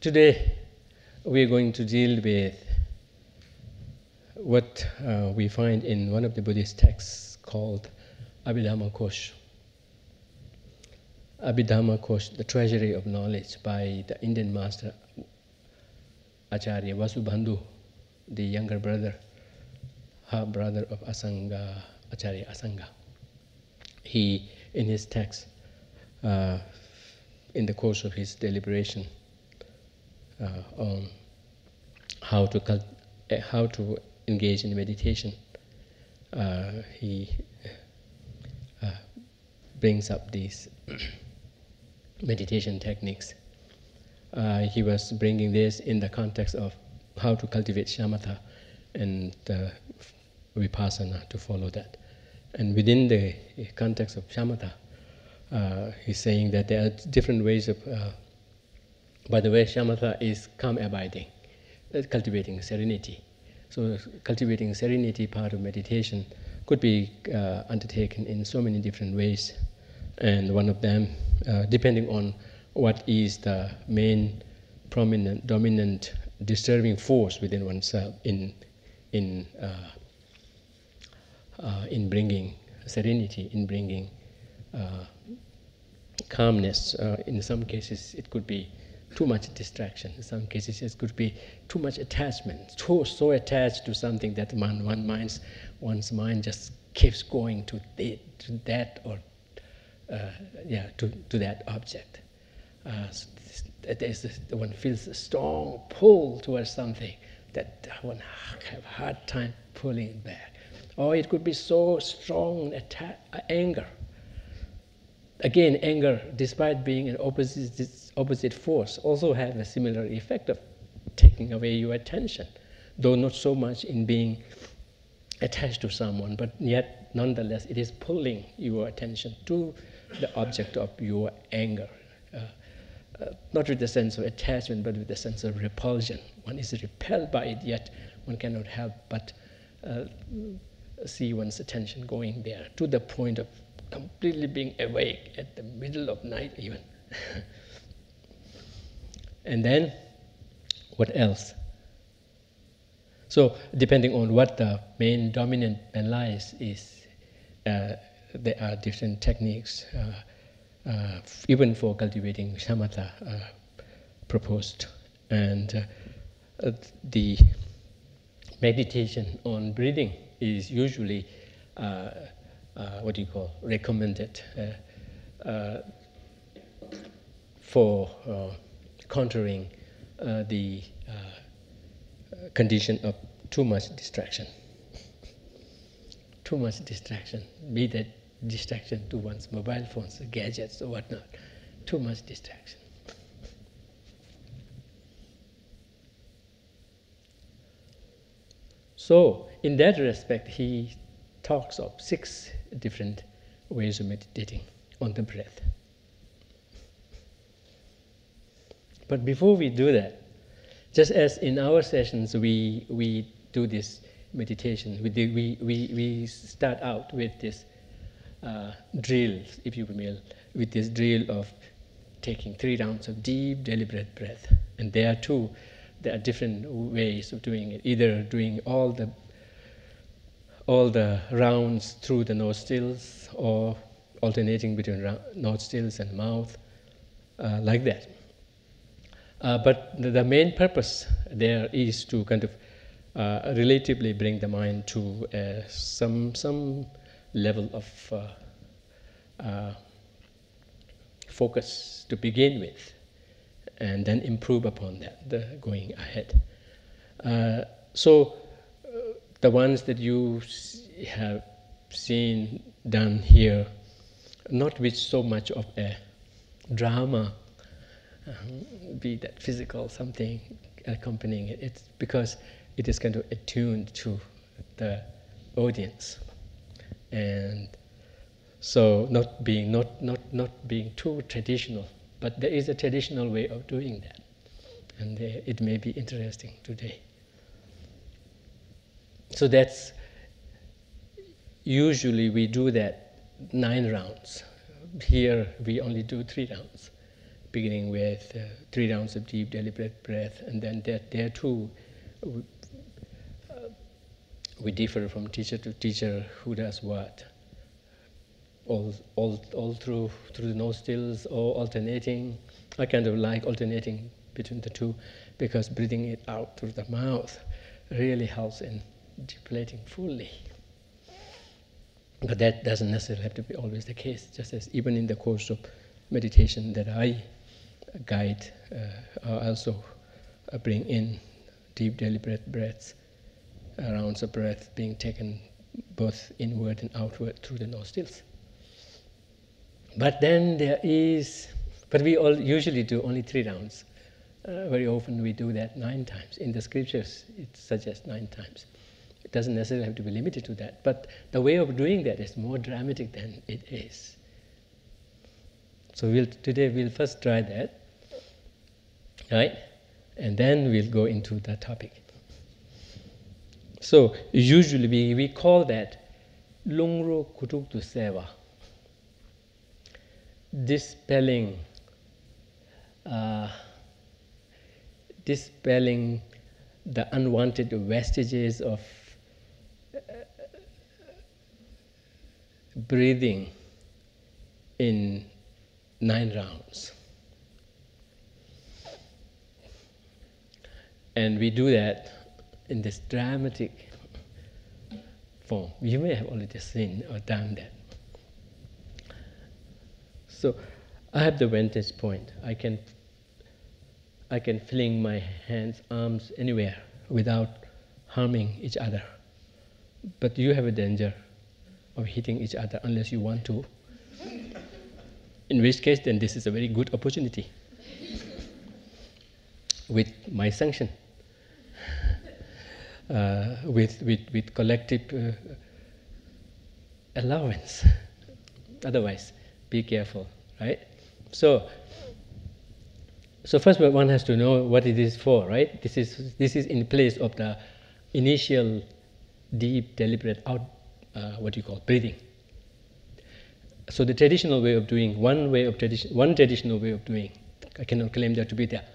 Today we are going to deal with what we find in one of the Buddhist texts called Abhidharma Kosh. Abhidharma Kosh, the treasury of knowledge, by the Indian master Acharya Vasubandhu, the younger brother, half brother of Asanga, Acharya Asanga. He, in his text, in the course of his deliberation on how to engage in meditation, he brings up these meditation techniques. He was bringing this in the context of how to cultivate shamatha and vipassana to follow that. And within the context of shamatha, he's saying that there are different ways of, by the way, shamatha is calm abiding, cultivating serenity. So cultivating serenity, part of meditation, could be undertaken in so many different ways. And one of them, depending on what is the main prominent, dominant, disturbing force within oneself in bringing serenity, in bringing calmness. In some cases, it could be too much distraction. In some cases, it could be too much attachment, so attached to something that one's mind just keeps going to that or to that object. One feels a strong pull towards something that one have a hard time pulling it back. Or it could be so strong anger. Again, anger, despite being an opposite force, also has a similar effect of taking away your attention, though not so much in being attached to someone, but yet nonetheless it is pulling your attention to the object of your anger. Not with the sense of attachment, but with the sense of repulsion. One is repelled by it, yet one cannot help but see one's attention going there, to the point of completely being awake at the middle of night even. And then, what else? So, depending on what the main dominant lies is, there are different techniques, even for cultivating shamatha proposed. And the meditation on breathing is usually recommended for countering the condition of too much distraction. Too much distraction, be that distraction to one's mobile phones, gadgets, or whatnot. Too much distraction. So, in that respect, he talks of 6 different ways of meditating on the breath. But before we do that, just as in our sessions we do this meditation, we start out with this drill, if you will, with this drill of taking 3 rounds of deep, deliberate breath. And there are different ways of doing it, either doing all the rounds through the nostrils or alternating between nostrils and mouth, like that. But the main purpose there is to kind of relatively bring the mind to some level of focus to begin with, and then improve upon that, going ahead. So the ones that you have seen done here, not with so much of a drama, be that physical something accompanying it. It's because it is kind of attuned to the audience, and so not being too traditional. But there is a traditional way of doing that, and it may be interesting today. So that's usually we do that 9 rounds. Here we only do 3 rounds. beginning with 3 rounds of deep, deliberate breath, and then there too, we differ from teacher to teacher who does what. All through the nostrils or alternating. I kind of like alternating between the two because breathing it out through the mouth really helps in deflating fully. But that doesn't necessarily have to be always the case, just as even in the course of meditation that I guide, I also bring in deep, deliberate breaths, rounds of breath being taken both inward and outward through the nostrils. But then but we all usually do only 3 rounds. Very often we do that 9 times. In the scriptures, it suggests 9 times. It doesn't necessarily have to be limited to that, but the way of doing that is more dramatic than it is. So today we'll first try that, right? And then we'll go into the topic. So usually we call that Lungro Kutuk tu Seva, dispelling the unwanted vestiges of breathing in 9 rounds. And we do that in this dramatic form. You may have already seen or done that. So I have the vantage point. I can fling my hands, arms anywhere without harming each other. But you have a danger of hitting each other unless you want to. In which case, then this is a very good opportunity with my sanction, with collective allowance. Otherwise, be careful, right? So first one has to know what it is for, right? This is in place of the initial deep, deliberate breathing. So the traditional way of doing, one traditional way of doing, I cannot claim that to be there.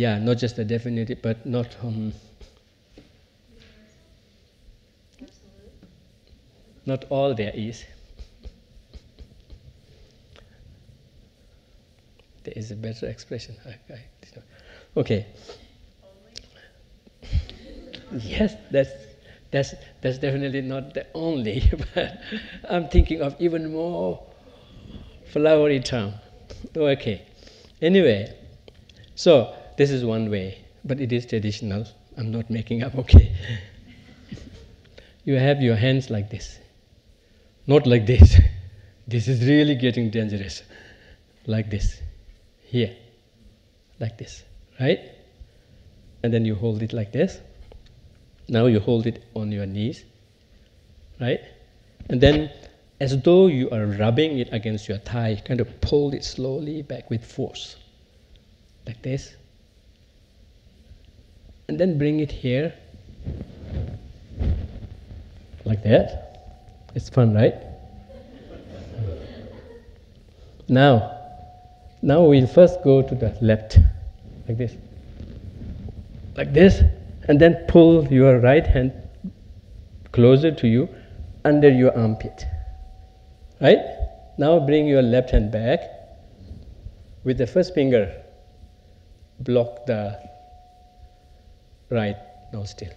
Not just the definitive, but not not all there is. There is a better expression. Okay. Yes, that's definitely not the only, but I'm thinking of even more flowery term. Okay. Anyway, so this is one way, but it is traditional. I'm not making up, okay? You have your hands like this. Not like this. This is really getting dangerous. Like this. Here. Like this. Right? And then you hold it like this. Now you hold it on your knees. Right? And then, as though you are rubbing it against your thigh, kind of pull it slowly back with force. Like this. And then bring it here. Like that. It's fun, right? Now we'll first go to the left, like this. Like this, and then pull your right hand closer to you, under your armpit. Right? Now bring your left hand back. With the first finger, block the right nostril.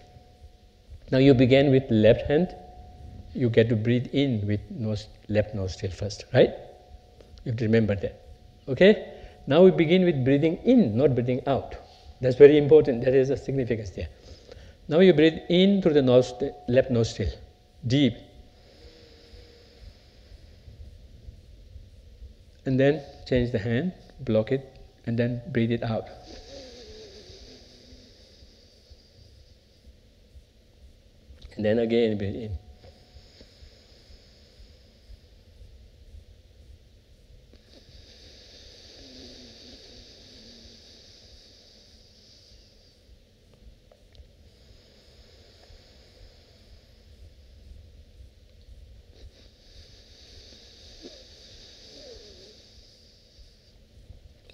Now you begin with left hand. You get to breathe in with left nostril first, right? You have to remember that. Okay? Now we begin with breathing in, not breathing out. That's very important. There is a significance there. Now you breathe in through the left nostril, deep. And then change the hand, block it, and then breathe it out. And then again breathe in.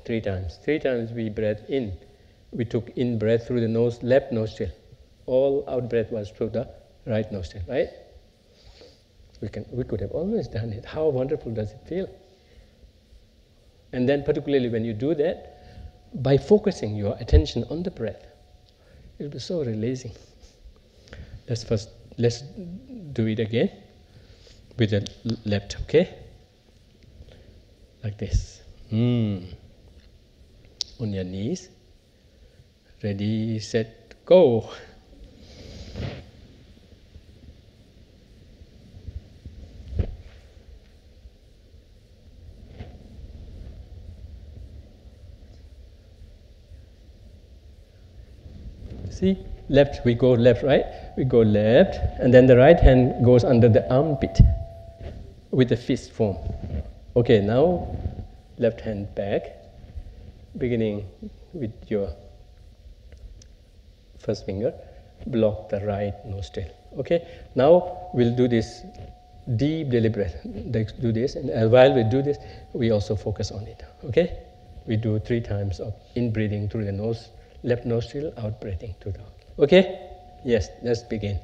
3 times. 3 times we breathe in. We took in breath through the nose, left nostril. All out breath was through the right nostril, right? We could have always done it. How wonderful does it feel? And then particularly when you do that, by focusing your attention on the breath, it will be so releasing. Let's do it again with the left, okay? Like this. On your knees. Ready, set, go. See, left, we go left, right? We go left, and then the right hand goes under the armpit with the fist form. Okay, now left hand back, beginning with your first finger, block the right nostril. Okay, now we'll do this deep, deliberate. Do this, and while we do this, we also focus on it. Okay, we do 3 times of in breathing through the nose. Left nostril, out breathing to the. Okay? Yes, let's begin.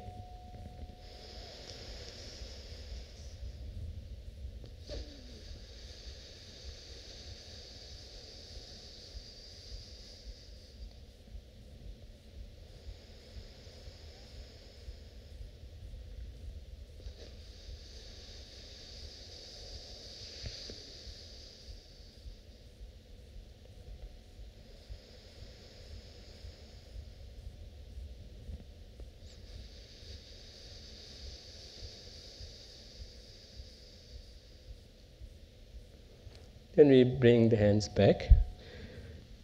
Then we bring the hands back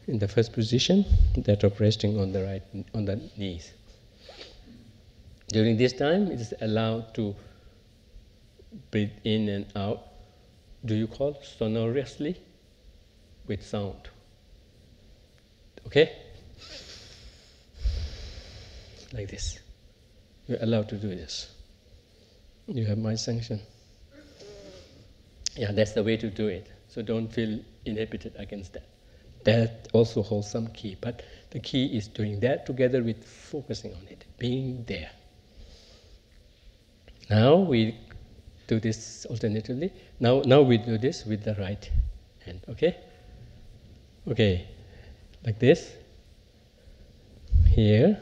in the first position, that of resting on the knees. During this time, it is allowed to breathe in and out. Do you call sonorously? With sound. Okay? Like this. You're allowed to do this. You have my sanction. Yeah, that's the way to do it. So don't feel inhibited against that. That also holds some key, but the key is doing that together with focusing on it, being there. Now we do this alternatively. Now we do this with the right hand, okay? Okay, like this. Here.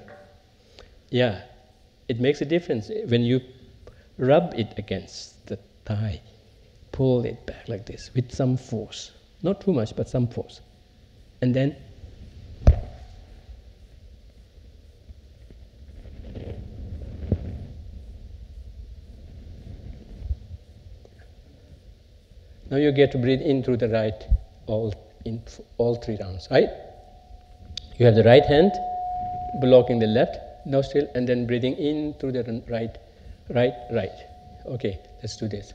Yeah, it makes a difference when you rub it against the thigh. Pull it back like this with some force. Not too much, but some force. And then now you get to breathe in through the right all 3 rounds, right? You have the right hand blocking the left nostril and then breathing in through the right. Okay, let's do this.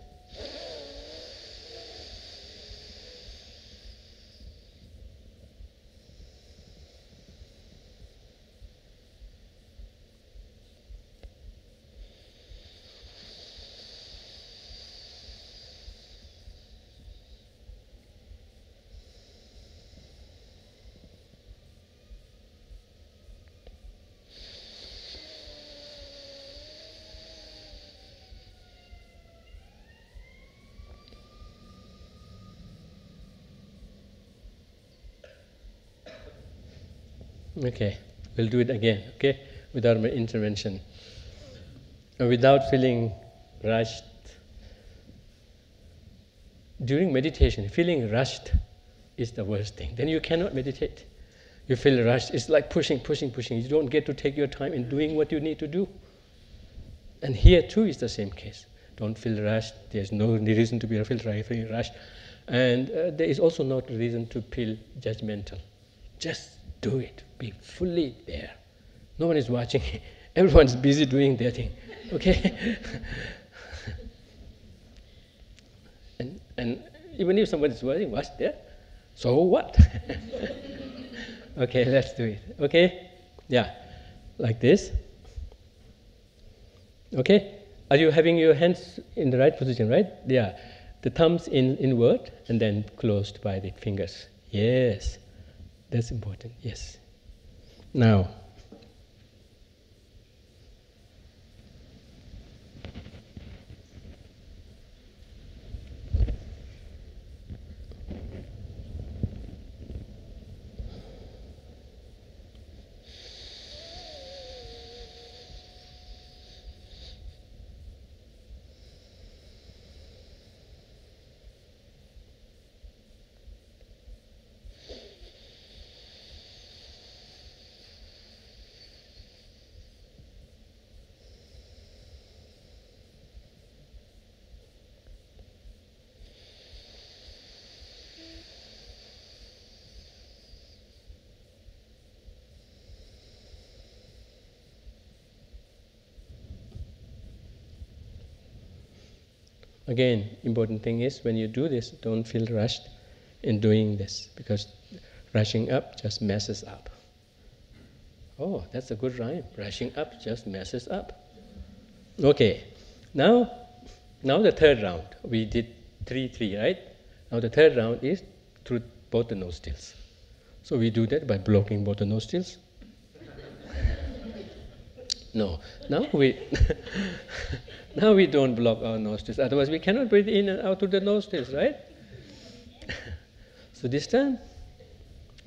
Okay, we'll do it again, okay, without my intervention. And without feeling rushed. During meditation, feeling rushed is the worst thing. Then you cannot meditate. You feel rushed. It's like pushing. You don't get to take your time in doing what you need to do. And here too is the same case. Don't feel rushed. There's no reason to be feeling rushed. And there is also no reason to feel judgmental. Just do it. Be fully there. No one is watching. Everyone's busy doing their thing. Okay? and even if somebody's watching, what's there? So what? Okay, let's do it. Okay? Yeah. Like this. Okay? Are you having your hands in the right position, right? Yeah. The thumbs inward and then closed by the fingers Yes, that's important. Yes. Now, again, important thing is when you do this, don't feel rushed in doing this, because rushing up just messes up. Oh, that's a good rhyme. Rushing up just messes up. Okay, now the third round. We did 3-3, right? Now the third round is through both the nostrils. So we do that by blocking both the nostrils. No, now we now we don't block our nostrils. Otherwise, we cannot breathe in and out through the nostrils, right? So this time,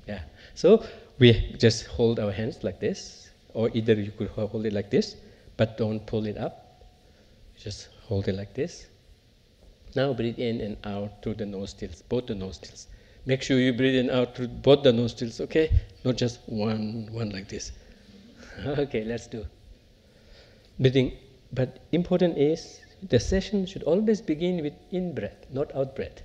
yeah. So we just hold our hands like this, or either you could hold it like this, but don't pull it up. Just hold it like this. Now breathe in and out through the nostrils, both the nostrils. Make sure you breathe in and out through both the nostrils, okay? Not just one like this. Okay, let's do. Breathing, but important is the session should always begin with in-breath, not out-breath.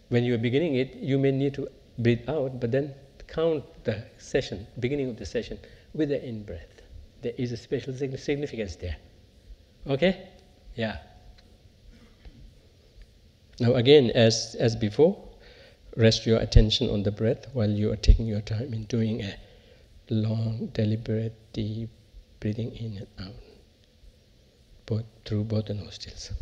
When you are beginning it, you may need to breathe out, but then count the session, beginning of the session, with the in-breath. There is a special significance there. Okay? Yeah. Now again, as before, rest your attention on the breath while you are taking your time in doing a long, deliberate, deep breathing in and out, through both the nostrils.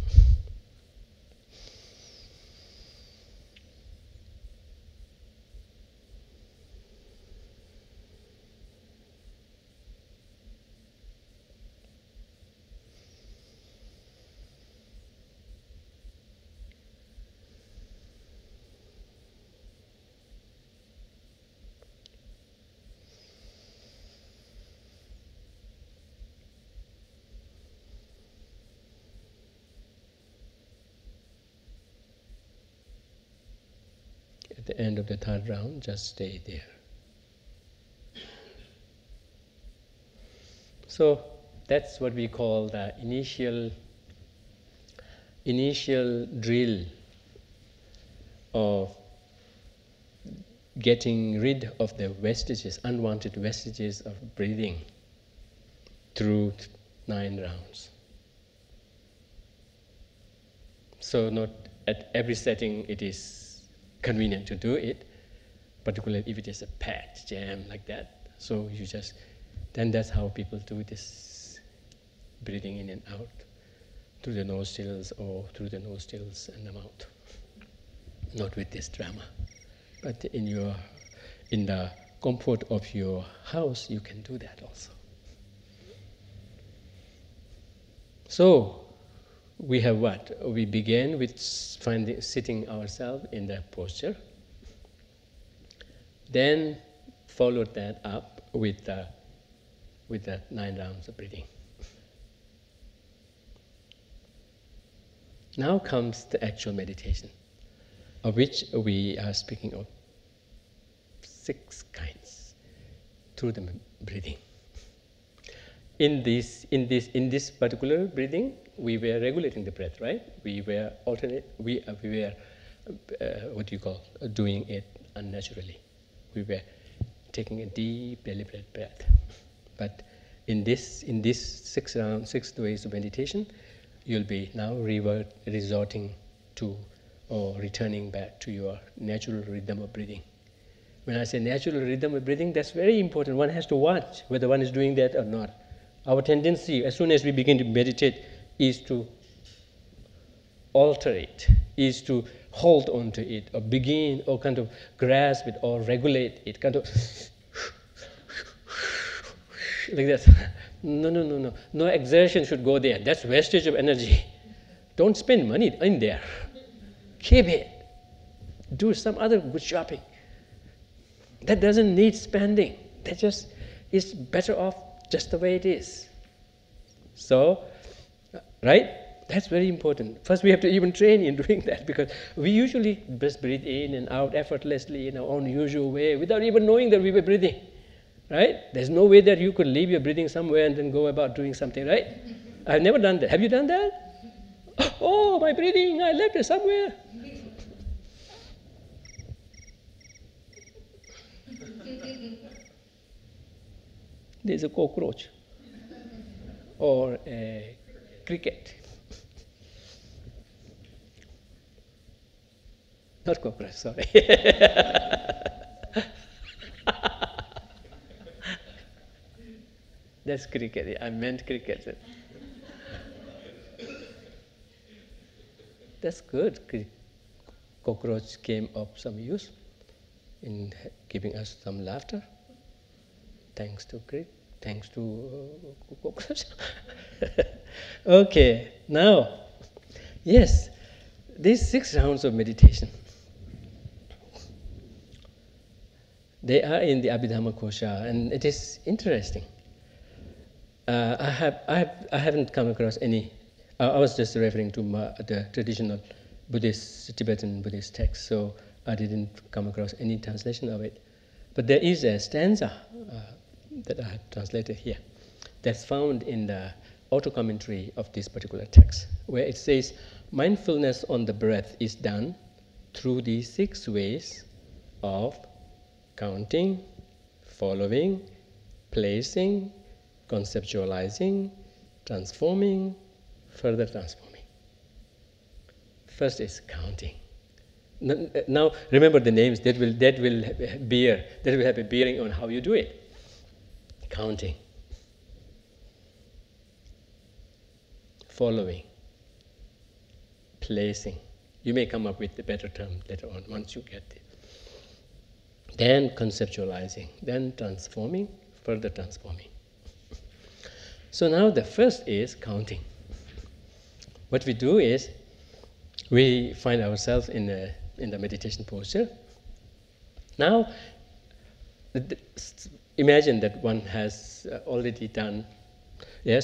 At the end of the third round, just stay there. So that's what we call the initial drill of getting rid of the vestiges, unwanted vestiges of breathing through 9 rounds. So not at every setting it is convenient to do it, particularly if it is a packed jam like that. So you just, then that's how people do this breathing in and out through the nostrils or through the nostrils and the mouth. Not with this drama, but in the comfort of your house, you can do that also. So we have what? We began with sitting ourselves in that posture. Then followed that up with the 9 rounds of breathing. Now comes the actual meditation, of which we are speaking of 6 kinds through the breathing. In this particular breathing, we were regulating the breath, right? We were doing it unnaturally. We were taking a deep, deliberate breath. But in this 6 ways of meditation, you'll be now resorting to or returning back to your natural rhythm of breathing. When I say natural rhythm of breathing, that's very important. One has to watch whether one is doing that or not. Our tendency, as soon as we begin to meditate, is to alter it, is to hold on to it, or begin, or kind of grasp it, or regulate it, kind of like that. No. No exertion should go there. That's wastage of energy. Don't spend money in there. Keep it. Do some other good shopping. That doesn't need spending. That just is better off just the way it is. So, right? That's very important. First, we have to even train in doing that, because we usually just breathe in and out effortlessly in our own usual way without even knowing that we were breathing. Right? There's no way that you could leave your breathing somewhere and then go about doing something, right? I've never done that. Have you done that? Oh, my breathing, I left it somewhere. There's a cockroach or a cricket. Not cockroach, sorry. That's cricket. I meant cricket. That's good. Cockroach came of some use in giving us some laughter. Thanks to cockroach. Okay, now, yes, these 6 rounds of meditation, they are in the Abhidharma Kosha, and it is interesting. I haven't come across any. I was just referring to the traditional Buddhist, Tibetan Buddhist text, so I didn't come across any translation of it. But there is a stanza that I have translated here that's found in the auto-commentary of this particular text, where it says, mindfulness on the breath is done through these 6 ways of counting, following, placing, conceptualizing, transforming, further transforming. First is counting. Now remember the names that will have a bearing on how you do it. Counting, following, placing. You may come up with a better term later on once you get it. Then conceptualizing, then transforming, further transforming. So now the first is counting. What we do is we find ourselves in the meditation posture. Now, imagine that one has already done,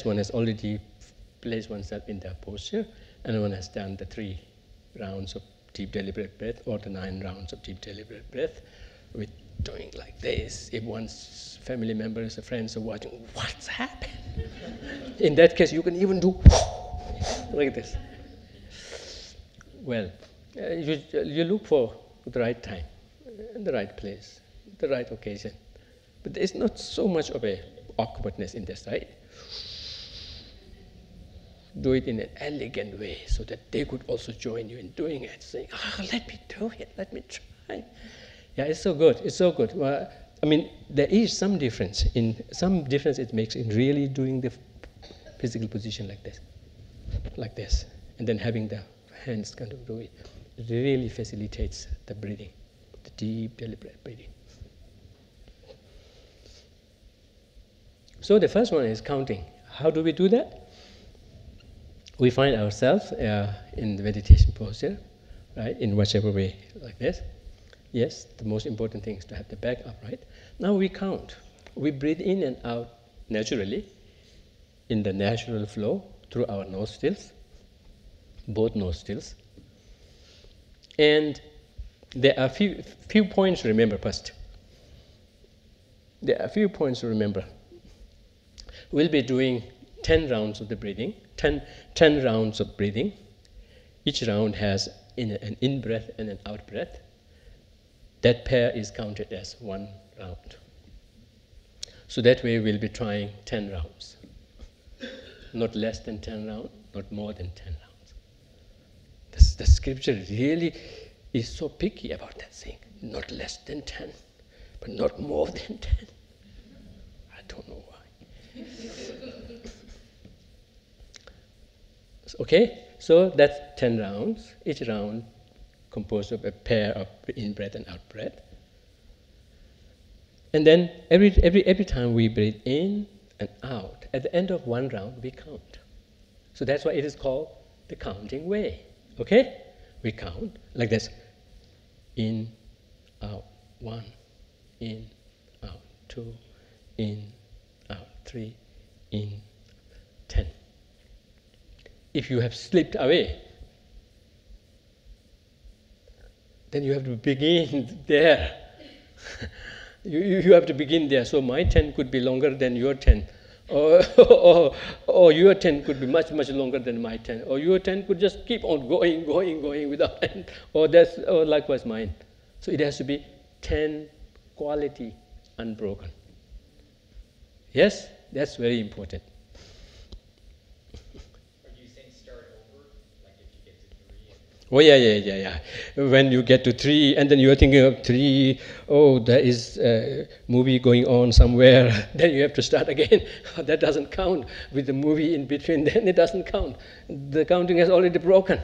one has already placed oneself in that posture, and one has done the 3 rounds of deep deliberate breath, or the 9 rounds of deep deliberate breath, with doing like this. If one's family members or friends are watching, what's happened? In that case, you can even do like this. Well, you look for the right time, the right place, the right occasion. But there's not so much of a awkwardness in this, right? Do it in an elegant way so that they could also join you in doing it, saying, let me do it, let me try. Yeah, it's so good, it's so good. Well, I mean, there is some difference it makes in really doing the physical position like this, and then having the hands kind of do it. It really facilitates the breathing, the deep, deliberate breathing. So the first one is counting. How do we do that? We find ourselves in the meditation posture, right, in whichever way, like this. Yes, the most important thing is to have the back upright. Now we count. We breathe in and out naturally, in the natural flow, through our nostrils, both nostrils. And there are few points to remember first. There are a few points to remember. We'll be doing 10 rounds of the breathing, 10 rounds of breathing. Each round has an in-breath and an out-breath. That pair is counted as 1 round. So that way we'll be trying 10 rounds. Not less than 10 rounds, not more than 10 rounds. The scripture really is so picky about that thing. Not less than 10, but not more than 10. I don't know why. Okay, So that's 10 rounds, each round composed of a pair of in-breath and out-breath. And then every time we breathe in and out, at the end of one round, we count. So that's why it is called the counting way. Okay? We count like this. In, out, 1, in, out, 2, in, out, 3, in, 10. If you have slipped away, then you have to begin there. you have to begin there. So my 10 could be longer than your 10. Or your 10 could be much, much longer than my 10. Or your 10 could just keep on going without end. Or likewise mine. So it has to be 10 quality unbroken. Yes? That's very important. Are you saying start over? Like if you get to 3? Oh, yeah. When you get to 3, and then you're thinking of 3, there is a movie going on somewhere, then you have to start again. That doesn't count. With the movie in between, then it doesn't count. The counting has already broken.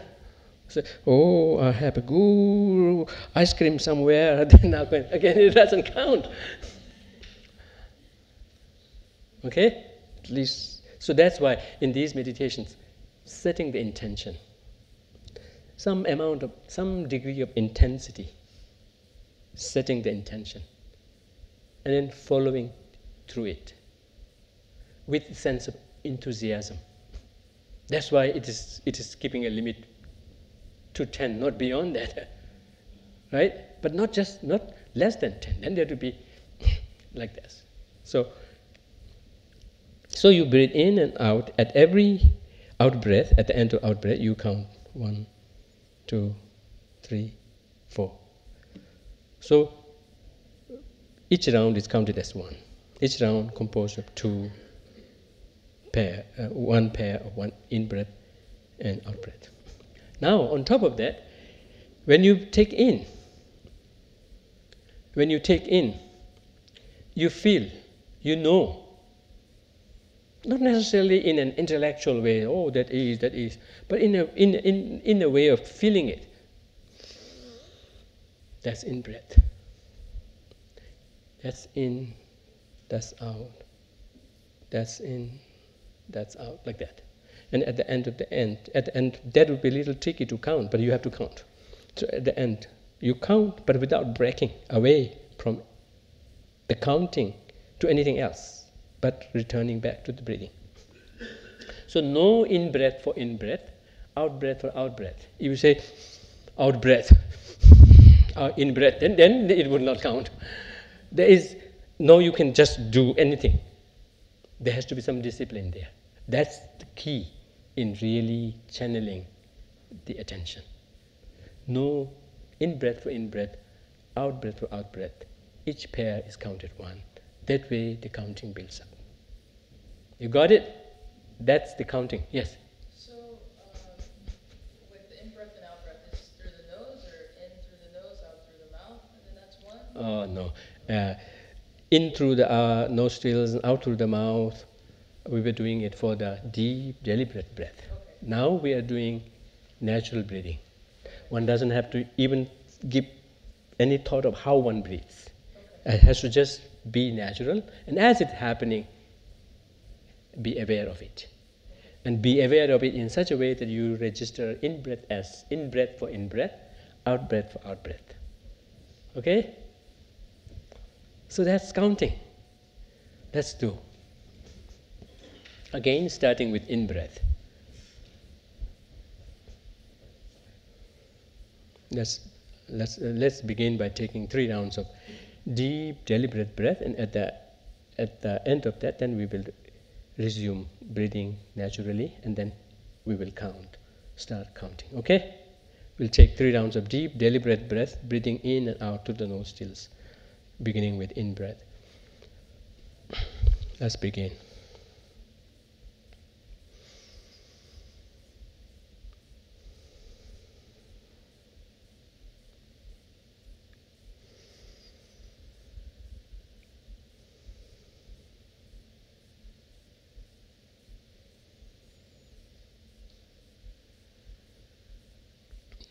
So, I have a good ice cream somewhere, then again it doesn't count. Okay? At least, so that's why in these meditations, setting the intention, some degree of intensity, setting the intention, and then following through it with a sense of enthusiasm. That's why it is keeping a limit to 10, not beyond that, right? But not less than 10. Then there to be like this. So you breathe in and out. At every out breath, at the end of out breath, you count 1, 2, 3, 4. So each round is counted as 1. Each round composed of one pair of one in-breath and out-breath. Now, on top of that, when you take in, you feel, you know, not necessarily in an intellectual way, that is, but in a way of feeling it. That's in-breath. That's in, that's out. That's in, that's out, like that. And at the end, that would be a little tricky to count, but you have to count. So at the end, you count, but without breaking away from the counting to anything else, but returning back to the breathing. So no in-breath for in-breath, out-breath for out-breath. If you say out-breath, in-breath, then it would not count. There is no, you can just do anything. There has to be some discipline there. That's the key in really channeling the attention. No in-breath for in-breath, out-breath for out-breath. Each pair is counted 1. That way the counting builds up. You got it? That's the counting. Yes? So, with the in-breath and out-breath, is through the nose or in through the nose, out through the mouth, and then that's 1? Oh, no. In through the nostrils and out through the mouth. We were doing it for the deep, deliberate breath. Okay. Now we are doing natural breathing. One doesn't have to even give any thought of how one breathes. Okay. It has to just be natural. And as it's happening, be aware of it. And be aware of it in such a way that you register in-breath as in-breath for in-breath, out-breath for out-breath. Okay? So that's counting. Let's do. Again, starting with in-breath. Let's begin by taking 3 rounds of deep, deliberate breath, and at the end of that, then we will resume breathing naturally, and then we will start counting. Okay? We'll take 3 rounds of deep, deliberate breath, breathing in and out to the nostrils, beginning with in-breath. Let's begin.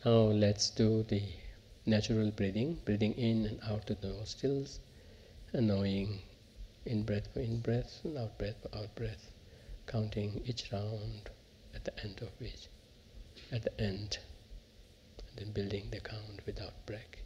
Now let's do the natural breathing, breathing in and out to the nostrils, and knowing in breath and out breath, counting each round at the end of which, at the end, and then building the count without break.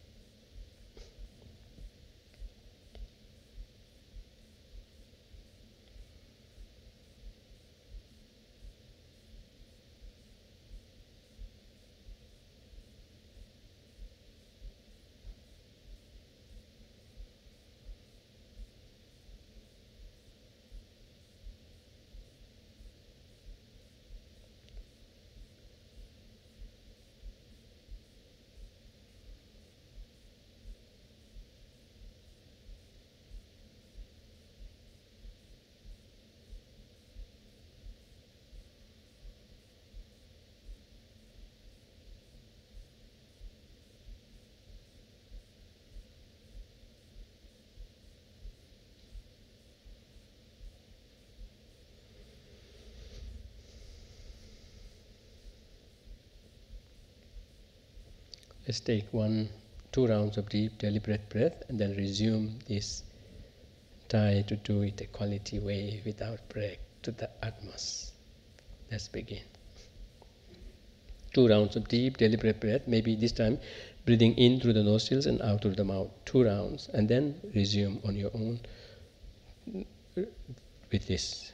Let's take 2 rounds of deep, deliberate breath, and then resume this. Try to do it a quality way without break to the utmost. Let's begin. 2 rounds of deep, deliberate breath, maybe this time breathing in through the nostrils and out through the mouth. 2 rounds, and then resume on your own with this.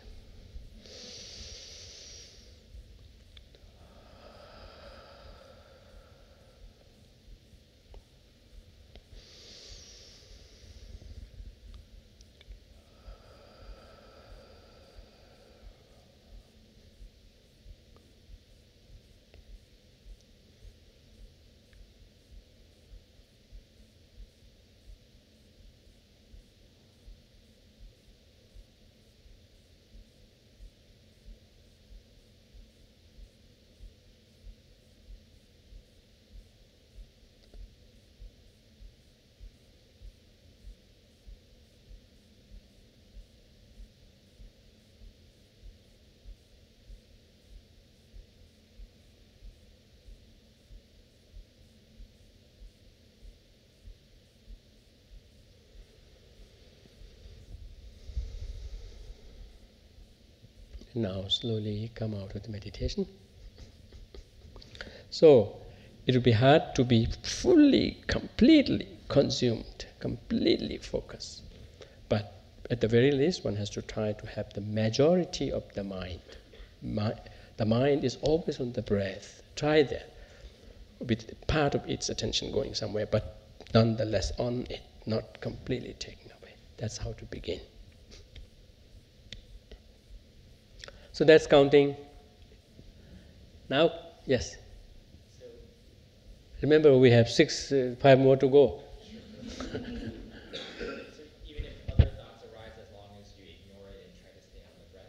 Now slowly come out of the meditation. So, it will be hard to be fully, completely consumed, completely focused. But at the very least, one has to try to have the majority of the mind. The mind is always on the breath. Try that, with part of its attention going somewhere, but nonetheless on it, not completely taken away. That's how to begin. So that's counting. Now, yes. So, Remember, we have 5 more to go. so even if other thoughts arise, as long as you ignore it and try to stay on the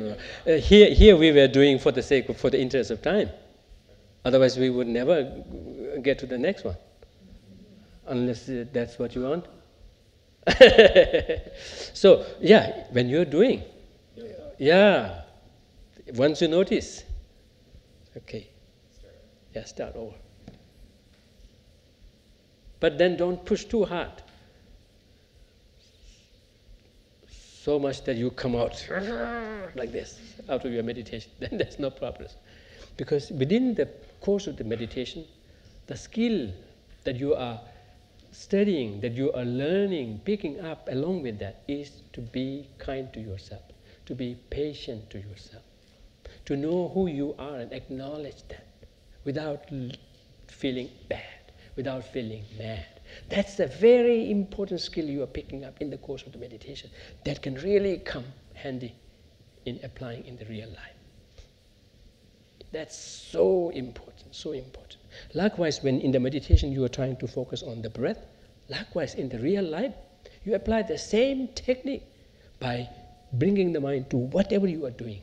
breath? No. Here we were doing for the interest of time. Otherwise, we would never get to the next one, unless that's what you want. So, yeah, when you're doing, once you notice, okay, start over. But then don't push too hard, so much that you come out like this, out of your meditation. Then there's no progress. Because within the course of the meditation, the skill that you are studying, that you are learning, picking up along with that, is to be kind to yourself, to be patient to yourself, to know who you are and acknowledge that without feeling bad, without feeling mad. That's a very important skill you are picking up in the course of the meditation that can really come handy in applying in the real life. That's so important, so important. Likewise, when in the meditation you are trying to focus on the breath, likewise in the real life, you apply the same technique by bringing the mind to whatever you are doing.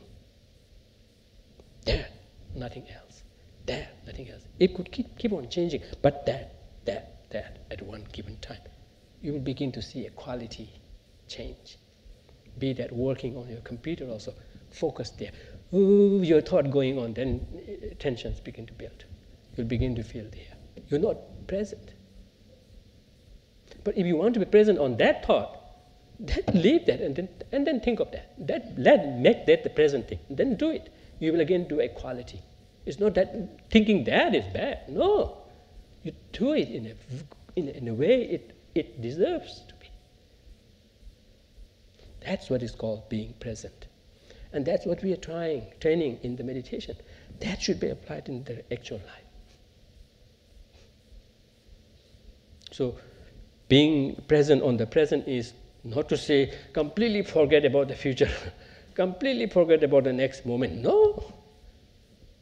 There, nothing else. There, nothing else. It could keep on changing, but that at one given time. You will begin to see a quality change. Be that working on your computer also, focus there. Ooh, your thought going on, then tensions begin to build. You'll begin to feel there. You're not present. But if you want to be present on that thought, then leave that and then think of that. Make that the present thing. Then do it. You will again do equality. It's not that thinking that is bad. No. You do it in a way it deserves to be. That's what is called being present. And that's what we are training in the meditation. That should be applied in the actual life. So, being present on the present is not to say completely forget about the future, completely forget about the next moment. No.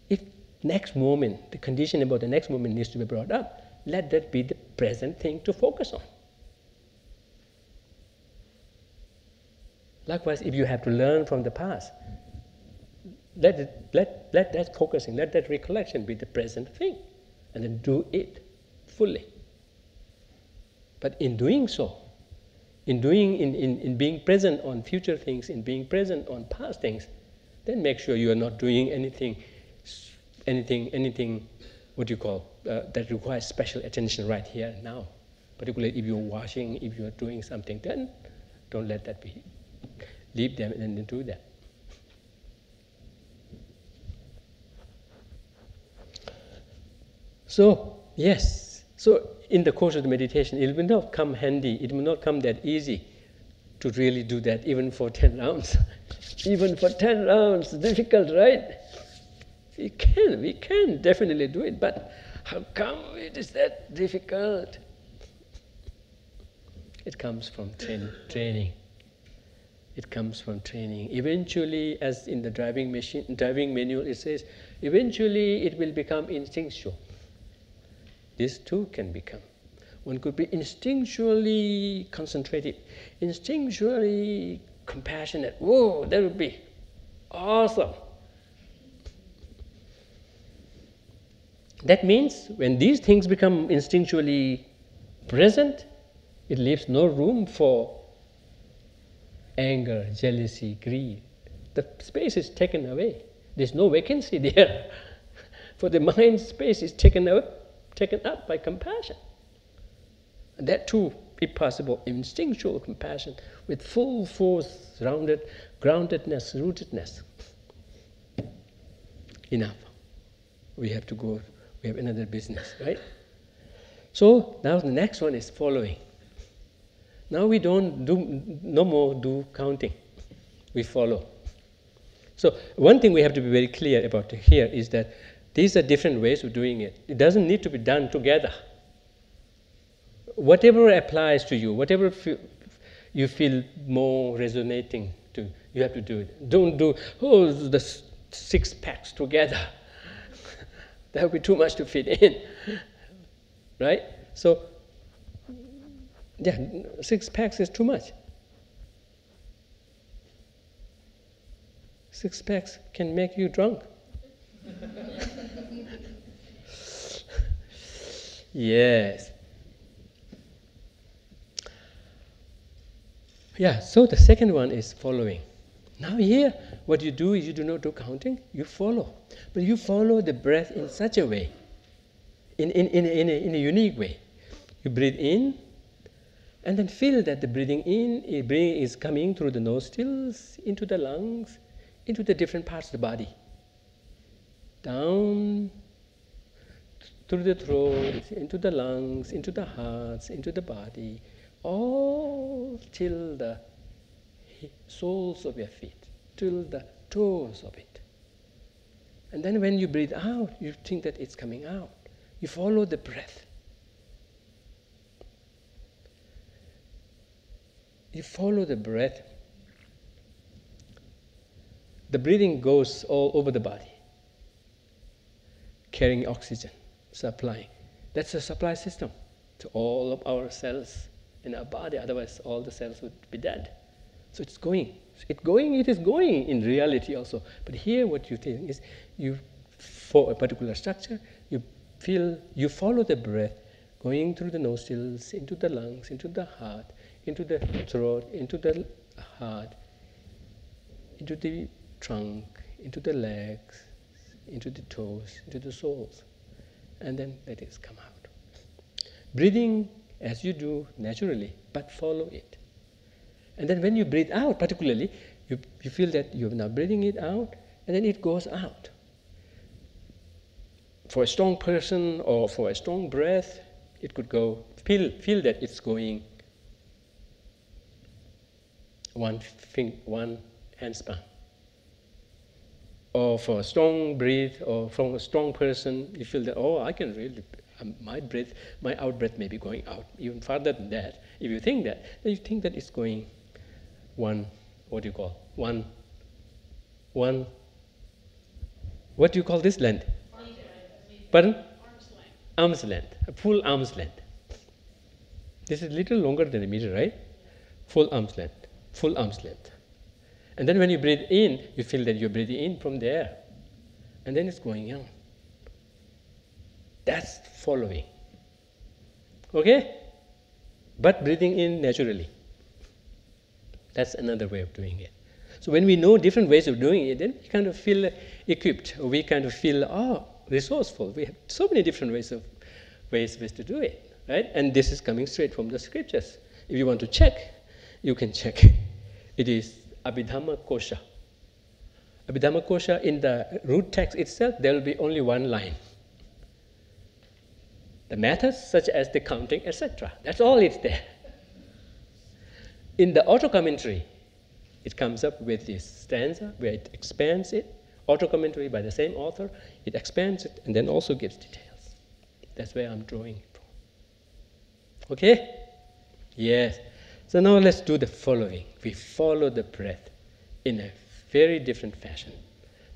If next moment, the condition about the next moment needs to be brought up, let that be the present thing to focus on. Likewise, if you have to learn from the past, let that focusing, let that recollection be the present thing, and then do it fully. But in doing so, in being present on future things, in being present on past things, then make sure you are not doing anything what you call that requires special attention right here and now. Particularly if you're washing, if you're doing something, then don't let that be. Leave them and then do that. So, yes. So, in the course of the meditation, it will not come handy, it will not come that easy to really do that, even for 10 rounds. Even for 10 rounds, difficult, right? We can definitely do it, but how come it is that difficult? It comes from training. It comes from training. Eventually, as in the driving manual, it says, eventually it will become instinctual. This too can become. One could be instinctually concentrated, instinctually compassionate. Whoa, that would be awesome. That means when these things become instinctually present, it leaves no room for anger, jealousy, greed. The space is taken away. There's no vacancy there. For the mind, space is taken up by compassion. And that too, if possible, instinctual compassion with full force, groundedness, rootedness. Enough. We have to go. We have another business, right? So now the next one is following. Now we no more do counting. We follow. So one thing we have to be very clear about here is that these are different ways of doing it. It doesn't need to be done together. Whatever applies to you, whatever you feel more resonating to, you have to do it. Don't do, the 6 packs together. That would be too much to fit in, right? So, yeah, 6 packs is too much. 6 packs can make you drunk. Yes. Yeah, so the second one is following. Now here, what you do is you do not do counting, you follow. But you follow the breath in such a way, in a unique way. You breathe in, and then feel that the breathing is coming through the nostrils, into the lungs, into the different parts of the body. Down through the throat, into the lungs, into the hearts, into the body, all till the soles of your feet, till the toes of it. And then when you breathe out, you think that it's coming out. You follow the breath. You follow the breath. The breathing goes all over the body, carrying oxygen, supplying. That's a supply system to all of our cells in our body, otherwise all the cells would be dead. So it's going. It is going in reality also. But here what you think is, for a particular structure, you follow the breath going through the nostrils, into the lungs, into the heart, into the throat, into the heart, into the trunk, into the legs, into the toes, into the soles. and then let it come out. Breathing as you do naturally, but follow it. And then when you breathe out, particularly, you feel that you're now breathing it out, and then it goes out. For a strong person or for a strong breath, it could go, feel that it's going one handspan. Or for a strong breath, or from a strong person, you feel that, oh, I can really, my out breath may be going out even farther than that. If you think that, then you think that it's going one, what do you call this length? Pardon? Arm's length, a full arm's length. This is a little longer than a meter, right? Full arm's length. And then when you breathe in, you feel that you're breathing in from there. And then it's going out. That's following. Okay? But breathing in naturally. That's another way of doing it. So when we know different ways of doing it, then we kind of feel equipped. We kind of feel, resourceful. We have so many different ways to do it, right? And this is coming straight from the scriptures. If you want to check, you can check. It is Abhidharma Kosha. Abhidharma Kosha, in the root text itself, there will be only one line. The matters such as the counting, etc. That's all it's there. In the auto-commentary, it comes up with this stanza where it expands it. Auto-commentary by the same author, it expands it and then also gives details. That's where I'm drawing it from. Okay? Yes. So now let's do the following. We follow the breath in a very different fashion.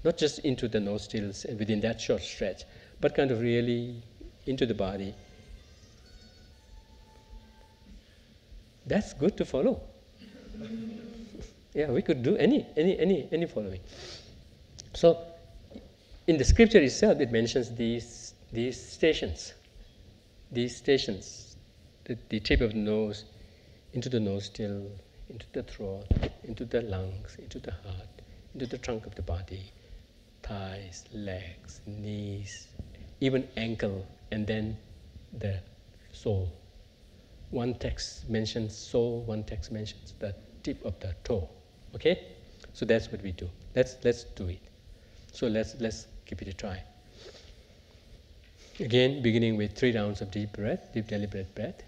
Not just into the nostrils and within that short stretch, but kind of really into the body. That's good to follow. Yeah, we could do any following. So, in the scripture itself, it mentions these stations. These stations, the tip of the nose, into the nostril, into the throat, into the lungs, into the heart, into the trunk of the body, thighs, legs, knees, even ankle, and then the soul. One text mentions soul, one text mentions the tip of the toe. Okay? So that's what we do. Let's do it. So let's give it a try. Again, beginning with 3 rounds of deep breath, deep deliberate breath.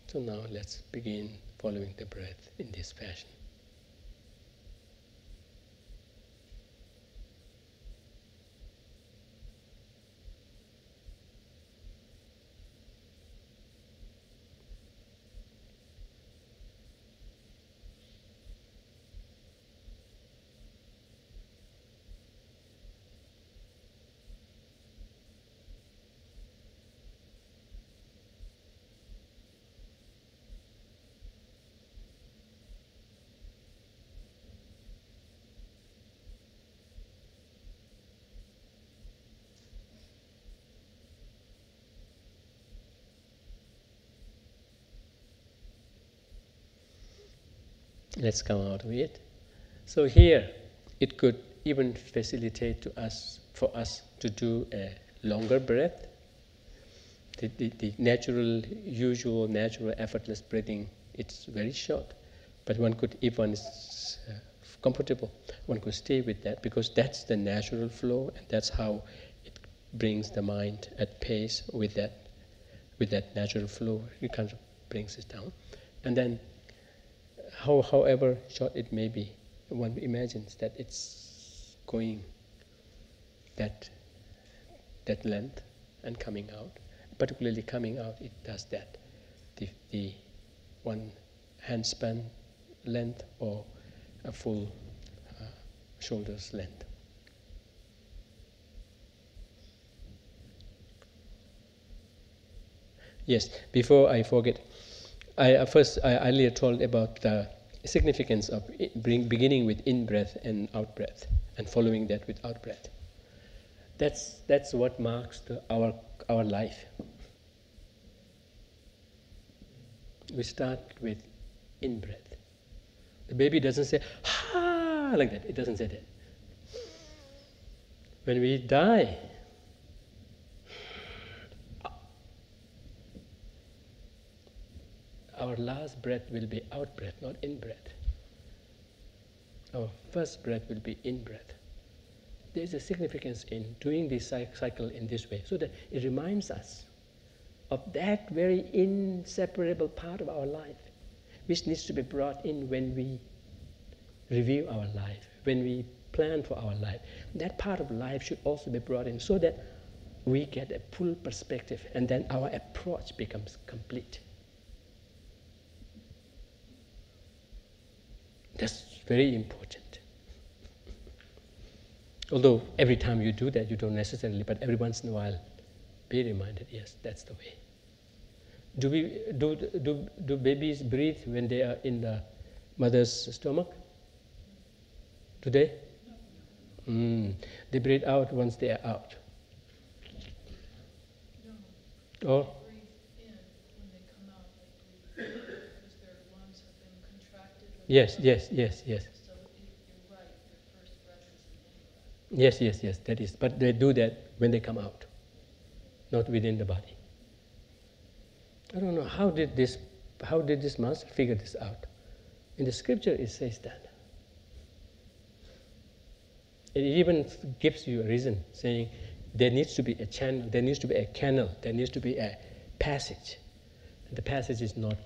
So now let's begin following the breath in this fashion. Let's come out of it. So here, it could even facilitate for us to do a longer breath. The natural, effortless breathing, it's very short. But one could, if one is comfortable, one could stay with that because that's the natural flow and that's how it brings the mind at pace with that natural flow. It kind of brings it down. And then however short it may be, one imagines that it's going that length and coming out. Particularly coming out, it does that. The one handspan length or a full shoulders length. Yes, before I forget, I earlier told about the significance of beginning with in-breath and out-breath and following that with out-breath. That's what marks our life. We start with in-breath. The baby doesn't say, ha, like that. It doesn't say that. When we die, our last breath will be out-breath, not in-breath. Our first breath will be in-breath. There is a significance in doing this cycle in this way, so that it reminds us of that very inseparable part of our life, which needs to be brought in when we review our life, when we plan for our life. That part of life should also be brought in so that we get a full perspective, and then our approach becomes complete. That's very important. Although every time you do that, you don't necessarily, but every once in a while, be reminded, yes, that's the way. Do babies breathe when they are in the mother's stomach? Do they? They breathe out once they are out. No. Or? They breathe in when they come out. They breathe because their lungs have been contracted. Yes. So you're right. Your first breath is the in-breath. Yes, that is. But they do that when they come out, not within the body. I don't know, how did this master figure this out? In the scripture it says that. It even gives you a reason, saying there needs to be a channel, there needs to be a canal, there needs to be a passage. And the passage is not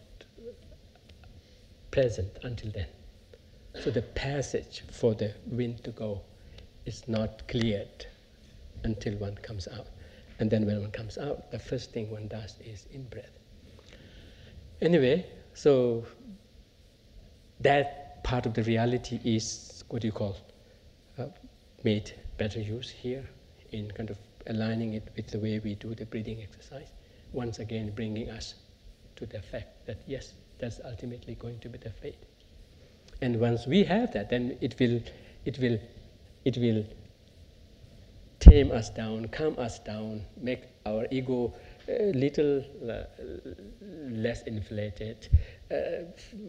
present until then. So the passage for the wind to go is not cleared until one comes out. And then when one comes out, the first thing one does is in-breath. Anyway, so that part of the reality is what you call made better use here in kind of aligning it with the way we do the breathing exercise. Once again, bringing us to the fact that yes, that's ultimately going to be the fate. And once we have that, then it will tame us down, calm us down, make our ego a little less inflated,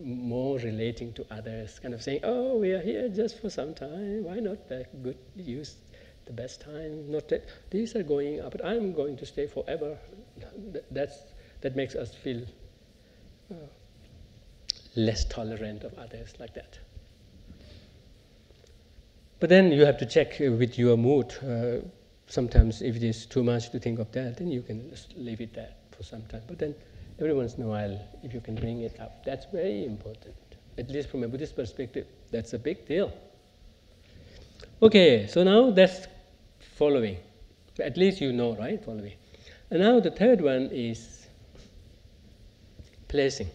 more relating to others, kind of saying, oh, we are here just for some time, why not use the best time, not that these are going up, but I'm going to stay forever. That makes us feel less tolerant of others like that. But then you have to check with your mood. Sometimes if it is too much to think of that, then you can just leave it there for some time. But then every once in a while, if you can bring it up, that's very important. At least from a Buddhist perspective, that's a big deal. Okay, so now that's following. At least you know, right? Following. And now the third one is placing.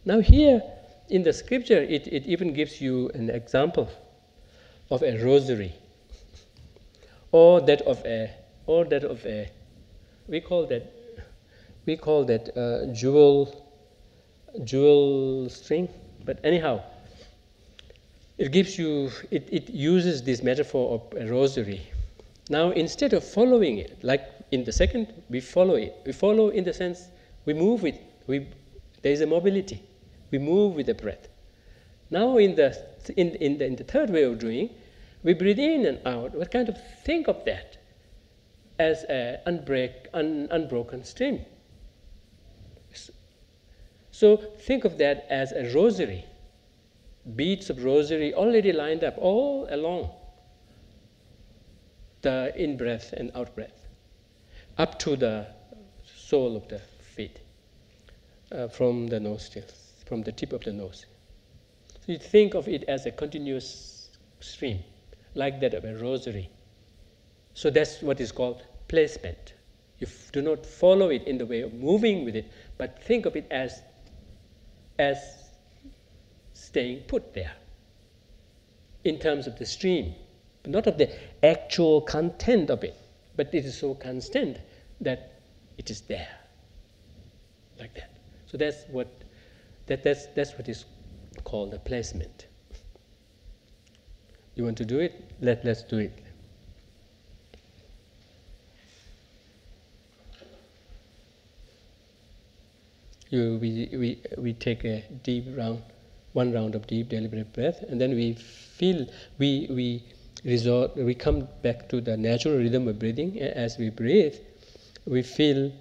Now here in the scripture, it even gives you an example of a rosary, or that of a we call that jewel string. But anyhow, it gives you it uses this metaphor of a rosary. Now instead of following it, like in the second, we follow it. We follow in the sense we move with. There is a mobility. We move with the breath. Now in the third way of doing, we breathe in and out. We kind of think of that as an unbroken stream. So think of that as a rosary, beads of rosary already lined up all along the in-breath and out-breath, up to the sole of the feet, from the nostrils, from the tip of the nose. So you think of it as a continuous stream, like that of a rosary. So that's what is called placement. You do not follow it in the way of moving with it, but think of it as staying put there in terms of the stream, not of the actual content of it, but it is so constant that it is there, like that. So that's what is called a placement. You want to do it? Let's do it. We take a deep round, one round of deep deliberate breath, and then we feel we come back to the natural rhythm of breathing. As we breathe, we feel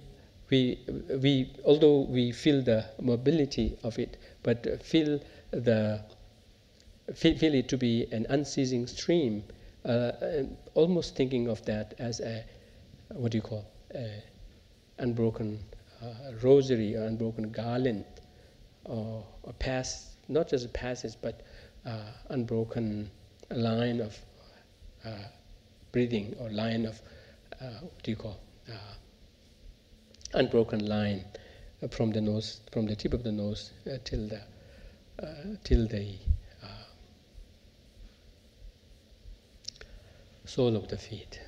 although we feel the mobility of it, but feel it to be an unceasing stream, almost thinking of that as a, what do you call, unbroken rosary or unbroken garland, or a not just a passage, but unbroken line of breathing, or line of, what do you call, unbroken line from the nose, from the tip of the nose till the sole of the feet.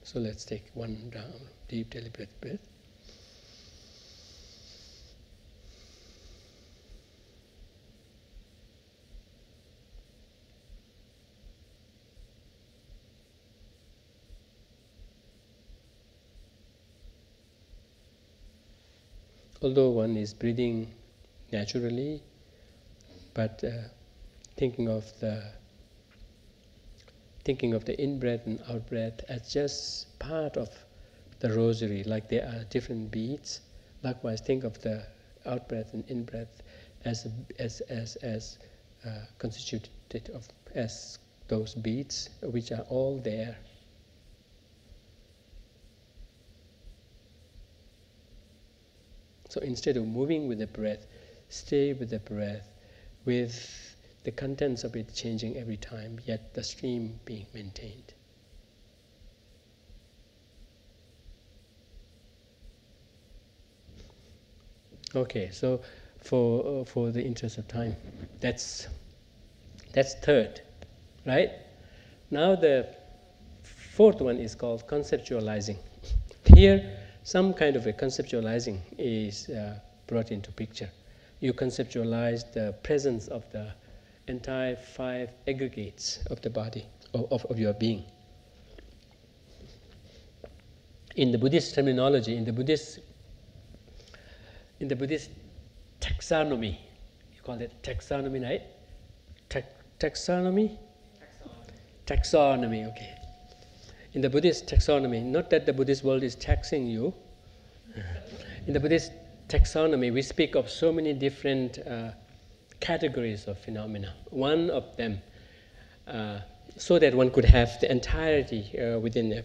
So let's take one round, deep deliberate breath. Although one is breathing naturally, but thinking of the in-breath and out-breath as just part of the rosary, like there are different beats. Likewise, think of the out-breath and in-breath as constituted of as those beats, which are all there. So instead of moving with the breath, stay with the breath, with the contents of it changing every time, yet the stream being maintained. Okay, so for the interest of time, that's third, right? Now the fourth one is called conceptualizing. Here, some kind of a conceptualizing is brought into picture. You conceptualize the presence of the entire 5 aggregates of the body, of your being. In the Buddhist terminology, in the Buddhist taxonomy, you call it taxonomy, right? Taxonomy? Taxonomy, okay. In the Buddhist taxonomy, not that the Buddhist world is taxing you. In the Buddhist taxonomy, we speak of so many different categories of phenomena. One of them, so that one could have the entirety within a,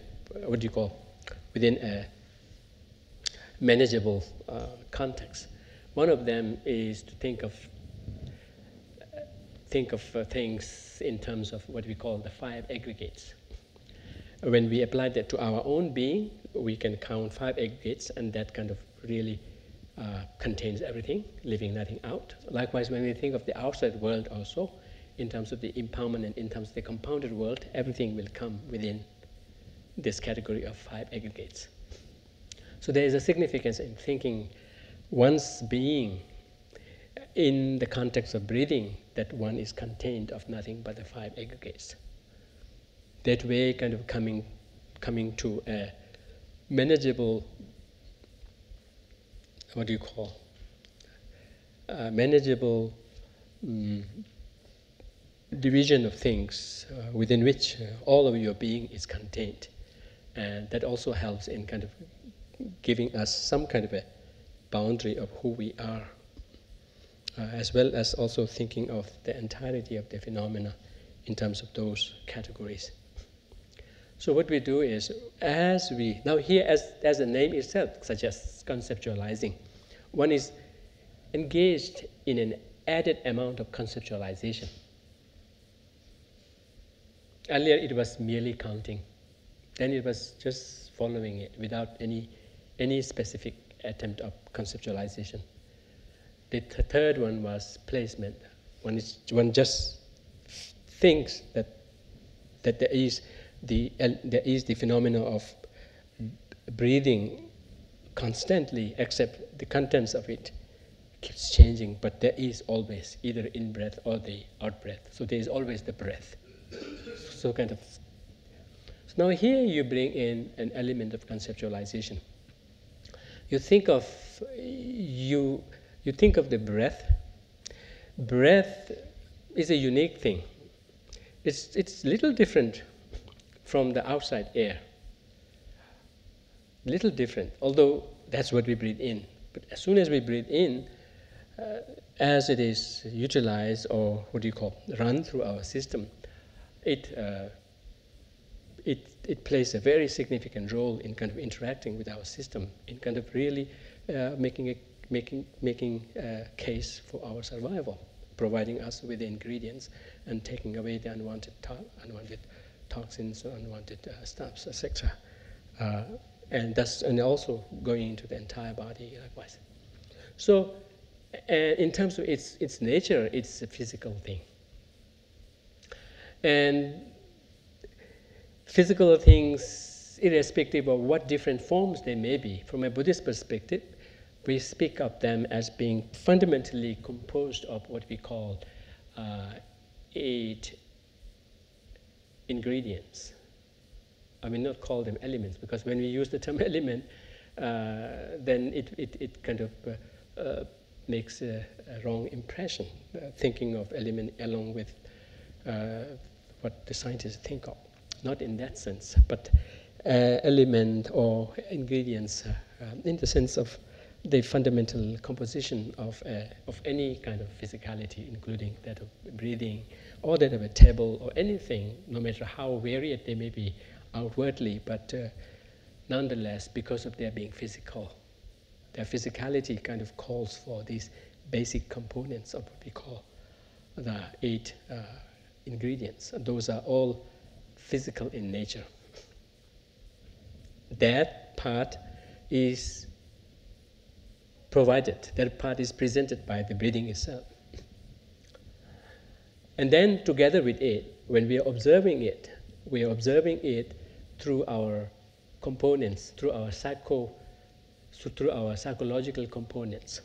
within a manageable context. One of them is to think of things in terms of what we call the 5 aggregates. When we apply that to our own being, we can count 5 aggregates, and that kind of really contains everything, leaving nothing out. Likewise, when we think of the outside world also, in terms of the impermanent and in terms of the compounded world, everything will come within this category of 5 aggregates. So there is a significance in thinking one's being in the context of breathing, that one is contained of nothing but the 5 aggregates. That way, kind of coming to a manageable, what do you call, manageable division of things within which all of your being is contained. And that also helps in kind of giving us some kind of a boundary of who we are, as well as also thinking of the entirety of the phenomena in terms of those categories. So what we do is, now here as the name itself suggests, conceptualizing, one is engaged in an added amount of conceptualization. Earlier it was merely counting, then it was just following it without any specific attempt of conceptualization. The third one was placement. One just thinks that there is the phenomena of breathing constantly, except the contents of it keeps changing, but there is always either in-breath or the out-breath. So there is always the breath. So now here you bring in an element of conceptualization. You think of you think of the breath. Breath is a unique thing. It's little different from the outside air. Little different, although that's what we breathe in. But as soon as we breathe in, as it is utilized, or what do you call, run through our system, it plays a very significant role in kind of interacting with our system, in kind of really making a case for our survival, providing us with the ingredients and taking away the unwanted toxins, unwanted stuffs, etc. And also going into the entire body likewise. So, in terms of its nature, it's a physical thing. And physical things, irrespective of what different forms they may be, from a Buddhist perspective, we speak of them as being fundamentally composed of what we call 8 ingredients. I mean, not call them elements, because when we use the term element, then it kind of makes a wrong impression, thinking of element along with what the scientists think of. Not in that sense, but element or ingredients in the sense of the fundamental composition of any kind of physicality, including that of breathing, or that of a table, or anything, no matter how varied they may be outwardly, but nonetheless, because of their being physical, their physicality kind of calls for these basic components of what we call the 8 ingredients. And those are all physical in nature. That part is provided, that part is presented by the breathing itself. And then together with it, when we are observing it through our components, through our psychological components.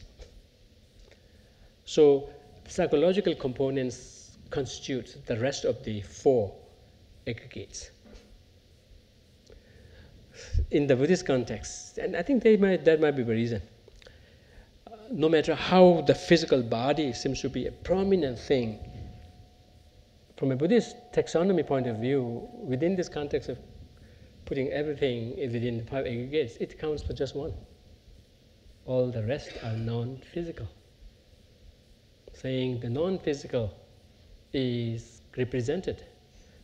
So psychological components constitute the rest of the 4 aggregates. In the Buddhist context, and I think that might be the reason, no matter how the physical body seems to be a prominent thing, from a Buddhist taxonomy point of view, within this context of putting everything within the 5 aggregates, it counts for just 1. All the rest are non-physical. Saying the non-physical is represented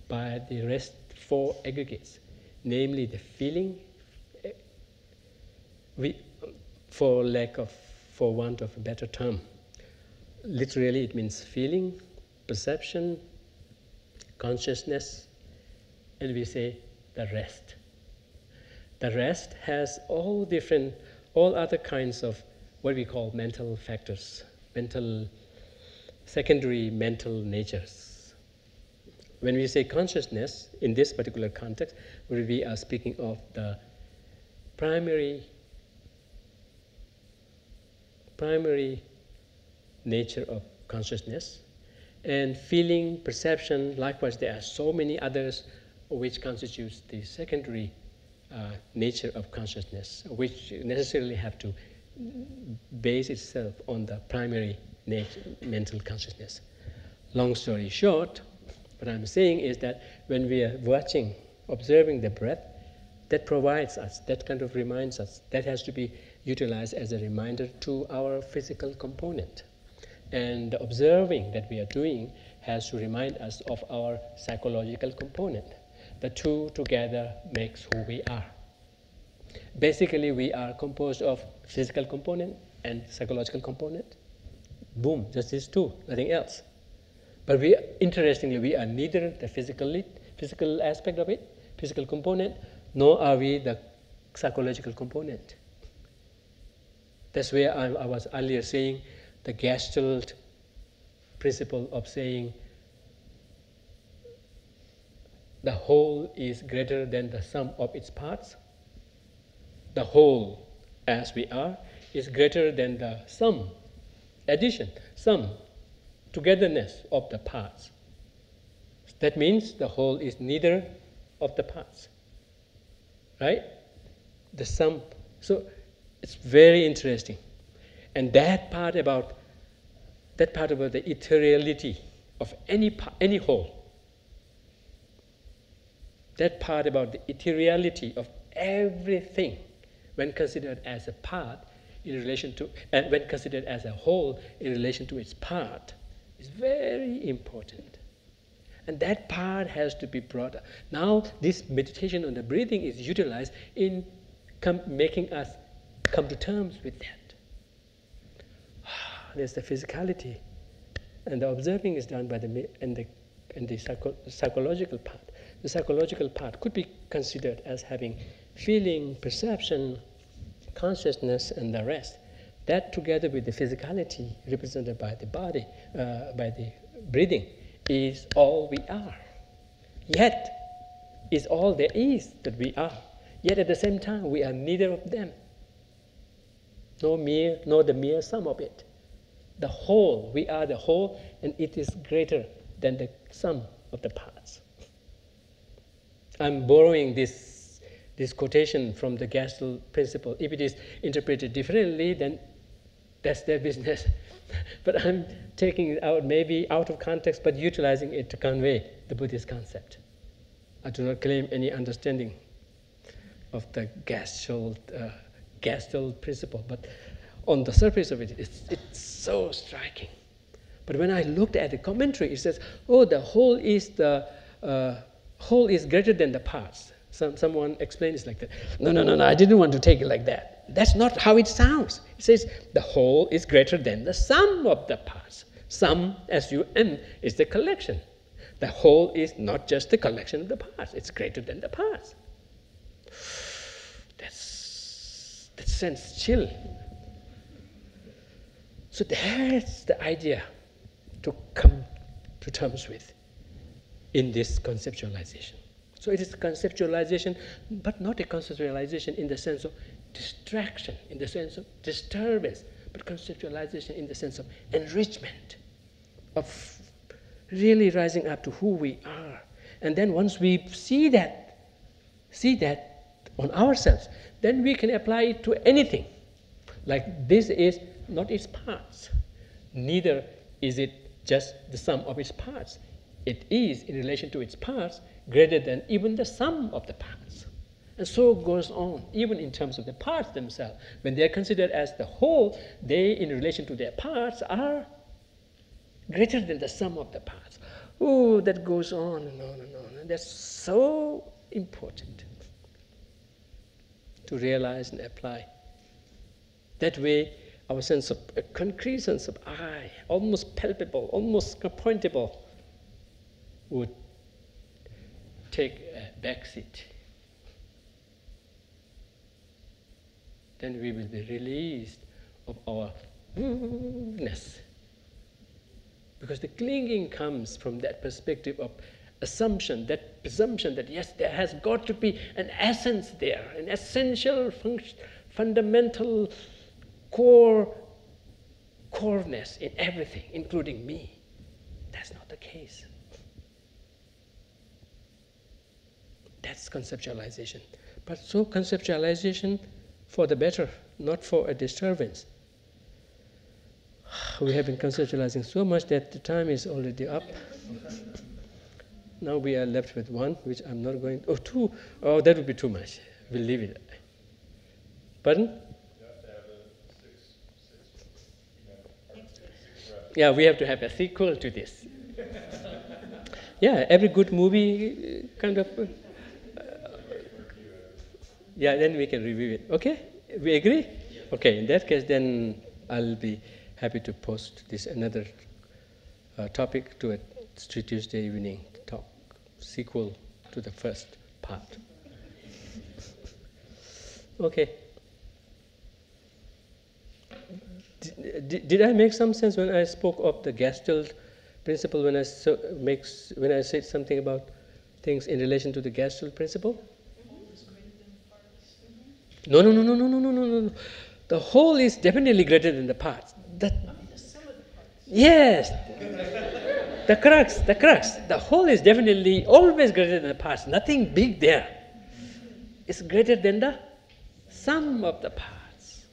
by the rest 4 aggregates, namely the feeling, for want of a better term. Literally it means feeling, perception, consciousness, and we say the rest. The rest has all other kinds of what we call mental factors, secondary mental natures. When we say consciousness, in this particular context, we are speaking of the primary nature of consciousness. And feeling, perception, likewise there are so many others which constitutes the secondary nature of consciousness, which necessarily have to base itself on the primary mental consciousness. Long story short, what I'm saying is that when we are observing the breath, that provides us, that kind of reminds us, that has to be utilized as a reminder to our physical component. And the observing that we are doing has to remind us of our psychological component. The two together makes who we are. Basically, we are composed of physical component and psychological component. Boom, just these two, nothing else. But interestingly, we are neither the physical aspect of it, physical component, nor are we the psychological component. That's where I was earlier saying the Gestalt principle of saying the whole is greater than the sum of its parts. The whole, as we are, is greater than the sum, addition, sum, togetherness of the parts. That means the whole is neither of the parts, right? The sum. So It's very interesting. And that part about the ethereality of any whole, that part about the ethereality of everything when considered as a part in relation to, and when considered as a whole in relation to its part, is very important. And that part has to be brought up. Now, this meditation on the breathing is utilized in making us come to terms with that. There's the physicality, and the observing is done by the psychological part. The psychological part could be considered as having feeling, perception, consciousness, and the rest. That, together with the physicality represented by the body, by the breathing, is all we are. Yet, is all there is that we are. Yet at the same time, we are neither of them. Nor the mere sum of it. The whole, we are the whole, and it is greater than the sum of the parts. I'm borrowing this quotation from the Gestalt principle. If it is interpreted differently, then that's their business. But I'm taking it out, maybe out of context, but utilizing it to convey the Buddhist concept. I do not claim any understanding of the Gestalt principle, but on the surface of it, it's so striking. But when I looked at the commentary, it says, "Oh, the whole is greater than the parts." Someone explained it like that. No, I didn't want to take it like that. That's not how it sounds. It says, the whole is greater than the sum of the parts. Sum, S-U-M, is the collection. The whole is not just the collection of the parts. It's greater than the parts. That sends chill. So that's the idea to come to terms with in this conceptualization. So it is a conceptualization, but not a conceptualization in the sense of distraction, in the sense of disturbance, but conceptualization in the sense of enrichment, of really rising up to who we are. And then once we see that on ourselves, then we can apply it to anything. Like this is not its parts, neither is it just the sum of its parts. It is, in relation to its parts, greater than even the sum of the parts. And so it goes on, even in terms of the parts themselves. When they are considered as the whole, they, in relation to their parts, are greater than the sum of the parts. Oh, that goes on and on and on. And that's so important to realize and apply. That way, our sense of, a concrete sense of I, almost palpable, almost pointable, would take a backseat. Then we will be released of our ness. Because the clinging comes from that perspective of assumption, that presumption that yes, there has got to be an essence there, an essential, fundamental coreness in everything, including me. That's not the case. That's conceptualization. But so conceptualization for the better, not for a disturbance. We have been conceptualizing so much that the time is already up. Now we are left with one, which I'm not going... Oh, two. Oh, that would be too much. We'll leave it. Pardon? You have to have six Yeah, we have to have a sequel to this. Yeah, every good movie kind of... yeah, then we can review it. Okay? We agree? Yeah. Okay, in that case, then I'll be happy to post this another topic to a Tuesday evening talk, sequel to the first part. Okay. Did I make some sense when I spoke of the Gestalt principle, when I said something about things in relation to the Gestalt principle? No. The whole is definitely greater than the parts. Yes. The crux. The whole is definitely always greater than the parts. Nothing big there. It's greater than the sum of the parts.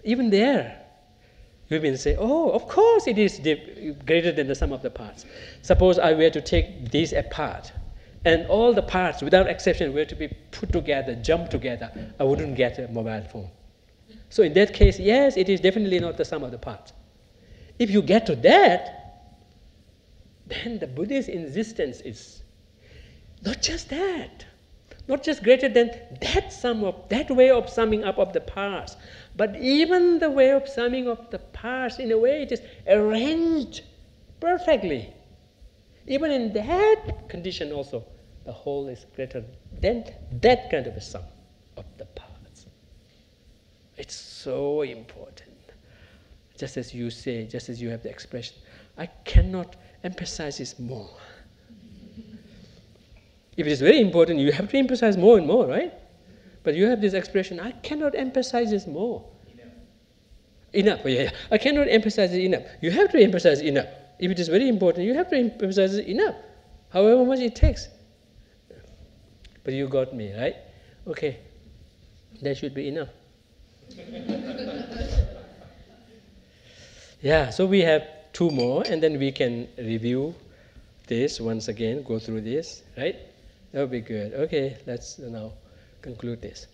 even there, you will say, oh, of course it is greater than the sum of the parts. Suppose I were to take this apart, and all the parts, without exception, were to be put together, jump together, I wouldn't get a mobile phone. So in that case, yes, it is definitely not the sum of the parts. If you get to that, then the Buddhist existence is not just that, not just greater than that way of summing up of the parts, but even the way of summing up the parts, in a way it is arranged perfectly. Even in that condition also, the whole is greater than that kind of a sum of the parts. It's so important. Just as you say, just as you have the expression, I cannot emphasize this more. If it is very important, you have to emphasize more and more, right? But you have this expression, I cannot emphasize this more. Enough. Yeah. I cannot emphasize it enough. You have to emphasize enough. If it is very important, you have to emphasize it enough, however much it takes. But you got me, right? Okay, that should be enough. Yeah, so we have 2 more, and then we can review this once again, go through this, right? That would be good. Okay, let's now conclude this.